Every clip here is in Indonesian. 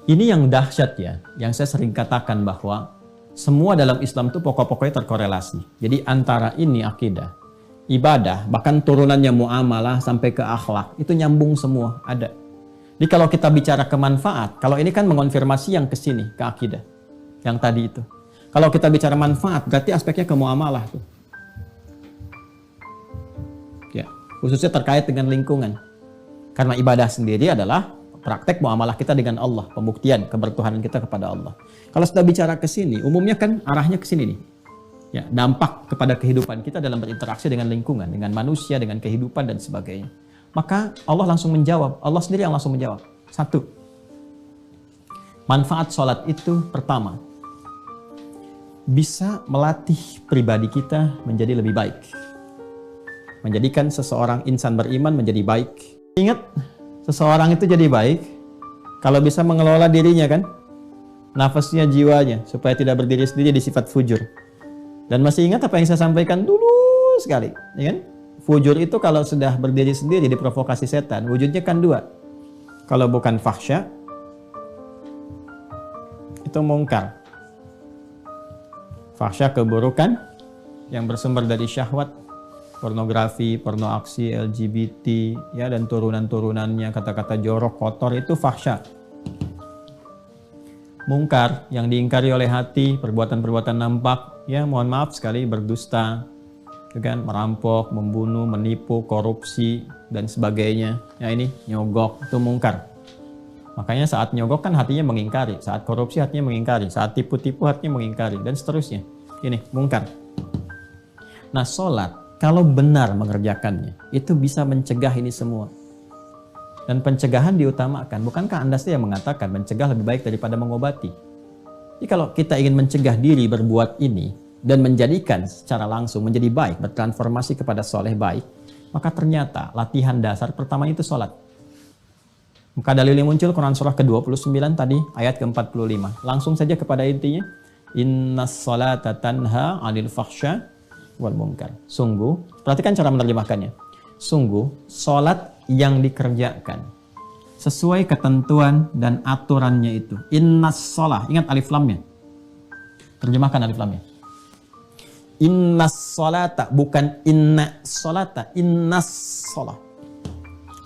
Ini yang dahsyat ya, yang saya sering katakan bahwa semua dalam Islam itu pokok-pokoknya terkorelasi. Jadi antara ini akidah, ibadah, bahkan turunannya muamalah sampai ke akhlak, itu nyambung semua, ada. Jadi kalau kita bicara ke manfaat, kalau ini kan mengonfirmasi yang ke sini, ke akidah, yang tadi itu. Kalau kita bicara manfaat, berarti aspeknya ke muamalah tuh. Ya, khususnya terkait dengan lingkungan. Karena ibadah sendiri adalah praktek muamalah kita dengan Allah, pembuktian kebertuhanan kita kepada Allah. Kalau sudah bicara ke sini, umumnya kan arahnya ke sini nih. Ya, dampak kepada kehidupan kita dalam berinteraksi dengan lingkungan, dengan manusia, dengan kehidupan dan sebagainya. Maka Allah langsung menjawab, Allah sendiri yang langsung menjawab. Satu, manfaat sholat itu pertama, bisa melatih pribadi kita menjadi lebih baik. Menjadikan seseorang insan beriman menjadi baik. Ingat, seseorang itu jadi baik kalau bisa mengelola dirinya kan, nafasnya, jiwanya, supaya tidak berdiri sendiri di sifat fujur. Dan masih ingat apa yang saya sampaikan dulu sekali, ya kan? Fujur itu kalau sudah berdiri sendiri diprovokasi setan, wujudnya kan dua. Kalau bukan fahsya, itu mungkar. Fahsya keburukan yang bersumber dari syahwat, pornografi, porno aksi, LGBT, ya, dan turunan-turunannya, kata-kata jorok, kotor, itu fahsya. Mungkar yang diingkari oleh hati, perbuatan-perbuatan nampak, ya mohon maaf sekali, berdusta, kan, merampok, membunuh, menipu, korupsi, dan sebagainya. Ya ini nyogok, itu mungkar. Makanya saat nyogok kan hatinya mengingkari, saat korupsi hatinya mengingkari, saat tipu-tipu hatinya mengingkari, dan seterusnya. Ini mungkar. Nah, sholat kalau benar mengerjakannya, itu bisa mencegah ini semua. Dan pencegahan diutamakan. Bukankah Anda sih yang mengatakan mencegah lebih baik daripada mengobati? Jadi kalau kita ingin mencegah diri berbuat ini dan menjadikan secara langsung menjadi baik, bertransformasi kepada soleh baik, maka ternyata latihan dasar pertama itu sholat. Maka dalilnya muncul Quran surah ke-29 tadi, ayat ke-45. Langsung saja kepada intinya. Innas sholata tanha 'anil fahsya wal munkar. Sungguh, perhatikan cara menerjemahkannya. Sungguh, sholat yang dikerjakan sesuai ketentuan dan aturannya itu. Innas sholah, ingat alif lamnya. Terjemahkan alif lamnya. Innas sholata, bukan inna sholata, innas sholah.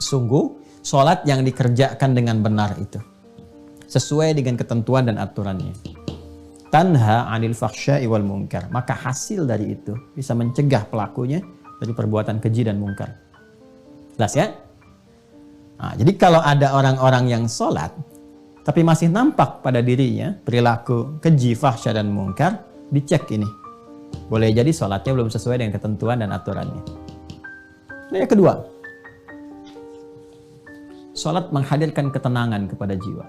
Sungguh, sholat yang dikerjakan dengan benar itu sesuai dengan ketentuan dan aturannya. Tanha 'anil fahsya'i wal munkar. Maka hasil dari itu bisa mencegah pelakunya dari perbuatan keji dan mungkar. Jelas ya? Nah, jadi kalau ada orang-orang yang sholat tapi masih nampak pada dirinya perilaku keji, fahsya dan mungkar, dicek ini. Boleh jadi sholatnya belum sesuai dengan ketentuan dan aturannya. Nah, yang kedua, sholat menghadirkan ketenangan kepada jiwa.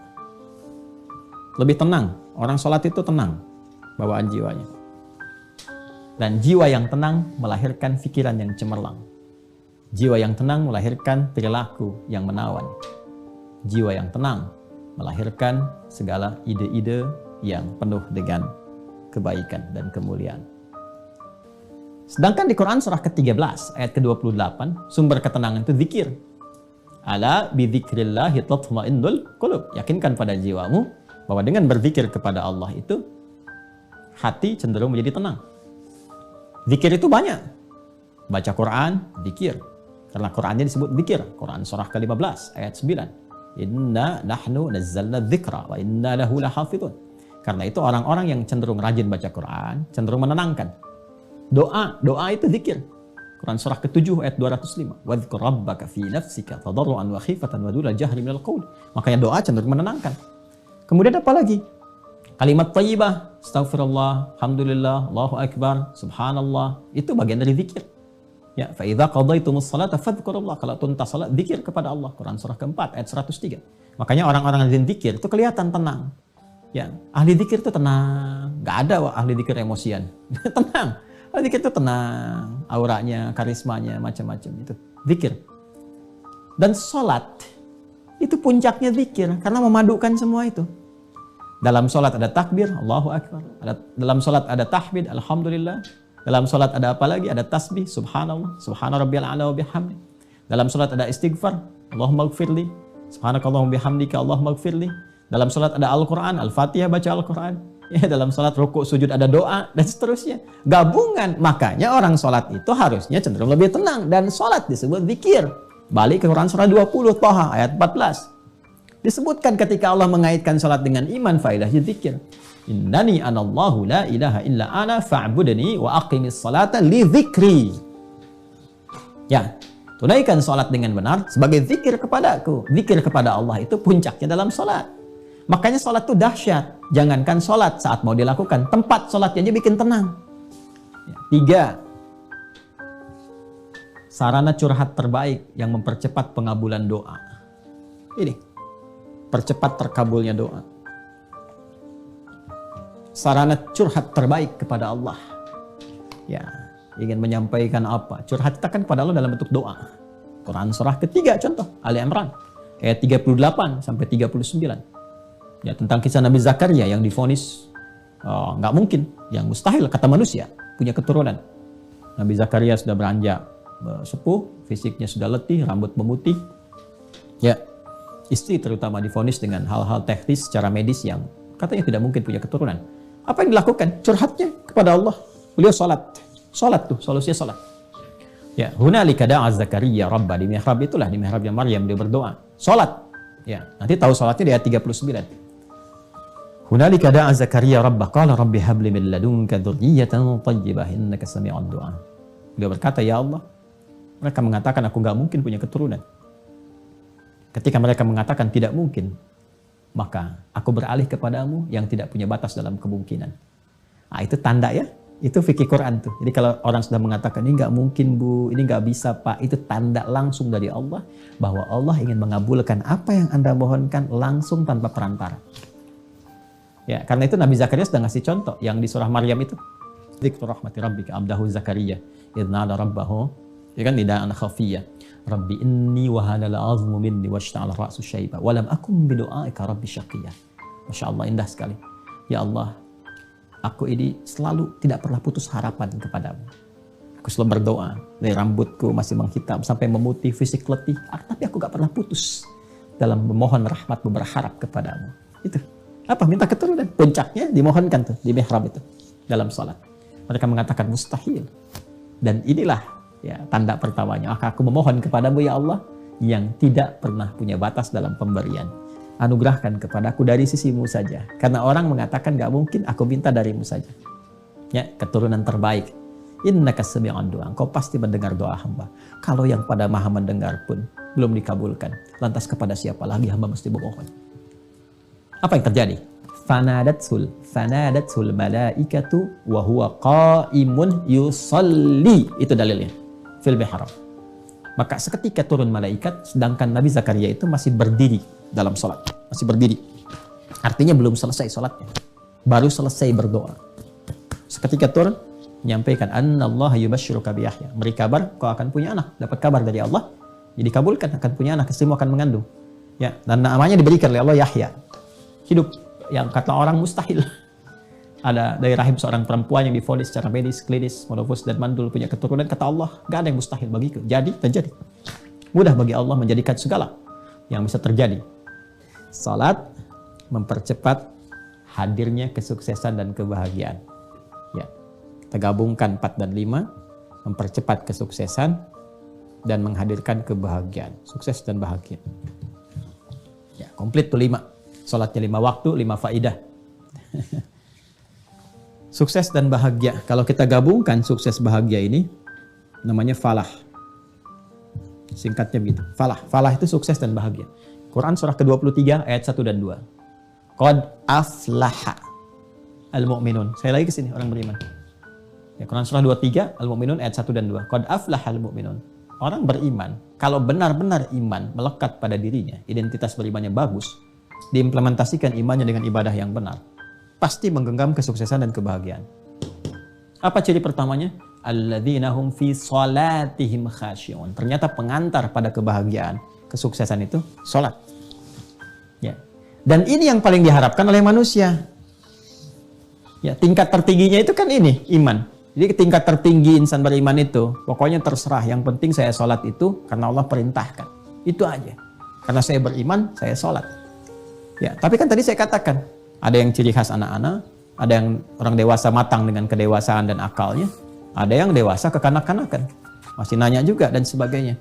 Lebih tenang. Orang sholat itu tenang bawaan jiwanya. Dan jiwa yang tenang melahirkan pikiran yang cemerlang. Jiwa yang tenang melahirkan perilaku yang menawan. Jiwa yang tenang melahirkan segala ide-ide yang penuh dengan kebaikan dan kemuliaan. Sedangkan di Quran surah ke-13 ayat ke-28, sumber ketenangan itu zikir. Ala bidzikrillahi tatma'innul qulub. Yakinkan pada jiwamu bahwa dengan berzikir kepada Allah itu hati cenderung menjadi tenang. Zikir itu banyak. Baca Quran, zikir. Karena Qurannya disebut zikir. Quran surah ke-15 ayat 9. Inna nahnu nazzalna dzikra wa inna lahu lahafidun. Karena itu orang-orang yang cenderung rajin baca Quran, cenderung menenangkan. Doa itu zikir. Quran surah ke-7 ayat 205. Wadhkur rabbaka fi nafsika tadarruan wa khifatan wa duna jahri minal qaul. Makanya doa cenderung menenangkan. Kemudian apa lagi? Kalimat thayyibah, astaghfirullah, alhamdulillah, Allahu akbar, subhanallah, itu bagian dari zikir. Ya, fa idza qadaytumus salata fadhkurullah. Kalau tuntas salat, zikir kepada Allah. Quran surah ke-4 ayat 103. Makanya orang-orang yang zikir itu kelihatan tenang. Ya, ahli zikir itu tenang. Enggak ada ahli zikir emosian. Tenang. Ahli zikir itu tenang, auranya, karismanya, macam-macam itu. Zikir. Dan salat itu puncaknya zikir karena memadukan semua itu. Dalam salat ada takbir, Allahu akbar. Dalam salat ada tahmid, alhamdulillah. Dalam salat ada apa lagi? Ada tasbih, subhanallah, subhana rabbiyal a'la wa bihamdi. Dalam salat ada istighfar, Allahumma ighfirli, subhanakallahumma bihamdika, Allahumma ighfirli. Dalam sholat ada Al-Quran, Al-Fatihah baca Al-Quran. Ya, dalam sholat rukuk sujud ada doa dan seterusnya. Gabungan. Makanya orang sholat itu harusnya cenderung lebih tenang. Dan sholat disebut zikir. Balik ke Quran surah 20, Thaha ayat 14. Disebutkan ketika Allah mengaitkan sholat dengan iman, faedahnya zikir. Innani anallahu la ilaha illa ana fa'budni wa aqimis salata li dzikri. Ya, tunaikan sholat dengan benar sebagai zikir kepadaku. Zikir kepada Allah itu puncaknya dalam sholat. Makanya sholat itu dahsyat. Jangankan sholat saat mau dilakukan, tempat sholatnya aja bikin tenang. Ya, 3. Sarana curhat terbaik yang mempercepat pengabulan doa. Ini, percepat terkabulnya doa. Sarana curhat terbaik kepada Allah. Ya, ingin menyampaikan apa? Curhat kita kan kepada Allah dalam bentuk doa. Quran surah ketiga contoh, Ali Imran ayat 38 sampai 39. Ya, tentang kisah Nabi Zakaria yang divonis nggak mungkin, yang mustahil kata manusia punya keturunan. Nabi Zakaria sudah beranjak sepuh, fisiknya sudah letih, rambut memutih. Ya, istri terutama divonis dengan hal-hal teknis secara medis yang katanya tidak mungkin punya keturunan. Apa yang dilakukan? Curhatnya kepada Allah. Beliau sholat. Sholat tuh, solusinya sholat. Ya, hunalika da'a Zakaria Rabbah, di mihrab itulah, di mihrabnya Maryam dia berdoa. Sholat. Ya, nanti tahu sholatnya di ayat 39. Hunalika da'a Zakaria Rabbah qala rabbi habli min ladunka dzurriyyatan thayyibah innaka sami'ud du'a. Dia berkata, ya Allah, mereka mengatakan aku nggak mungkin punya keturunan. Ketika mereka mengatakan tidak mungkin, maka aku beralih kepadamu yang tidak punya batas dalam kemungkinan. Nah, itu tanda ya. Itu fikih Quran tuh. Jadi kalau orang sudah mengatakan ini nggak mungkin bu, ini nggak bisa pak, itu tanda langsung dari Allah bahwa Allah ingin mengabulkan apa yang Anda mohonkan langsung tanpa perantara. Ya, karena itu Nabi Zakaria sudah ngasih contoh yang di surah Maryam itu. Dzikru rahmati rabbika abdahu Zakaria idh nada rabbahu, ya kan, nidaan khafiyah. Rabbi inni wa hanal azmu minni washta'ala ra'su syaiba wa lam akum bi du'aika rabbi syaqiyya. Masya Allah, indah sekali. Ya Allah, aku ini selalu tidak pernah putus harapan kepadamu. Aku selalu berdoa, dari rambutku masih menghitam sampai memutih, fisik letih, tapi aku gak pernah putus dalam memohon rahmatmu, berharap kepadamu. Itu apa? Minta keturunan. Puncaknya dimohonkan tuh di mihrab itu dalam salat. Mereka mengatakan mustahil. Dan inilah ya tanda pertamanya. Maka aku memohon kepadamu ya Allah yang tidak pernah punya batas dalam pemberian. Anugerahkan kepadaku dari sisimu saja. Karena orang mengatakan gak mungkin, aku minta darimu saja. Ya, keturunan terbaik. Innaka sami'ud du'a. Engkau pasti mendengar doa hamba. Kalau yang pada maha mendengar pun belum dikabulkan, lantas kepada siapa lagi hamba mesti memohon? Apa yang terjadi? Fanadatul malaikatu wa huwa qa'imun yusalli. Itu dalilnya. Fil mihrab. Maka seketika turun malaikat, sedangkan Nabi Zakaria itu masih berdiri dalam sholat. Masih berdiri. Artinya belum selesai sholatnya. Baru selesai berdoa. Seketika turun, menyampaikan, Annallaha yubashshiruka bi Yahya. Beri kabar, kau akan punya anak. Dapat kabar dari Allah, jadi kabulkan, akan punya anak, istrimu akan mengandung. Ya, dan namanya diberikan oleh Allah Yahya. Hidup yang kata orang mustahil. Ada dari rahim seorang perempuan yang divonis secara medis, klinis, monofus dan mandul punya keturunan, kata Allah, gak ada yang mustahil bagiku. Jadi, terjadi. Mudah bagi Allah menjadikan segala yang bisa terjadi. Salat mempercepat hadirnya kesuksesan dan kebahagiaan. Ya, kita gabungkan 4 dan 5, mempercepat kesuksesan dan menghadirkan kebahagiaan. Sukses dan bahagia. Ya, komplit tuh 5. Salatnya 5 waktu, 5 faidah. Sukses dan bahagia. Kalau kita gabungkan sukses bahagia ini, namanya falah. Singkatnya begitu. Falah. Falah itu sukses dan bahagia. Quran surah ke-23 ayat 1 dan 2. Qad aflaha al-mu'minun. Saya lagi ke sini, orang beriman. Ya, Quran surah 23 Al-Mu'minun ayat 1 dan 2. Qad aflaha al-mu'minun. Orang beriman, kalau benar-benar iman melekat pada dirinya, identitas berimannya bagus, diimplementasikan imannya dengan ibadah yang benar, pasti menggenggam kesuksesan dan kebahagiaan. Apa ciri pertamanya? Alladzina hum fi salatihim khashi'un. Ternyata pengantar pada kebahagiaan, kesuksesan itu salat. Ya. Dan ini yang paling diharapkan oleh manusia. Ya, tingkat tertingginya itu kan ini, iman. Jadi tingkat tertinggi insan beriman itu, pokoknya terserah, yang penting saya salat itu karena Allah perintahkan. Itu aja. Karena saya beriman, saya salat. Ya, tapi kan tadi saya katakan, ada yang ciri khas anak-anak, ada yang orang dewasa matang dengan kedewasaan dan akalnya, ada yang dewasa kekanak-kanakan, masih nanya juga dan sebagainya.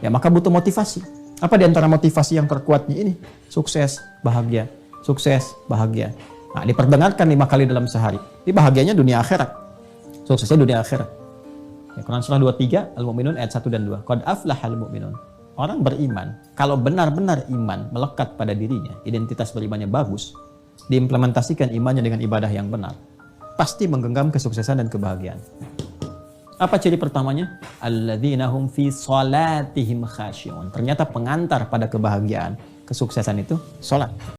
Ya, maka butuh motivasi. Apa di antara motivasi yang terkuatnya ini? Sukses, bahagia. Sukses, bahagia. Nah, diperdengarkan 5 kali dalam sehari. Ini bahagianya dunia akhirat. Suksesnya dunia akhirat. Ya, Quran surah 23, Al-Mu'minun ayat 1 dan 2. Qad aflahal mu'minun. Orang beriman, kalau benar-benar iman melekat pada dirinya, identitas berimannya bagus, diimplementasikan imannya dengan ibadah yang benar, pasti menggenggam kesuksesan dan kebahagiaan. Apa ciri pertamanya? Alladzina hum fi salatihim khasyi'un. Ternyata pengantar pada kebahagiaan, kesuksesan itu salat.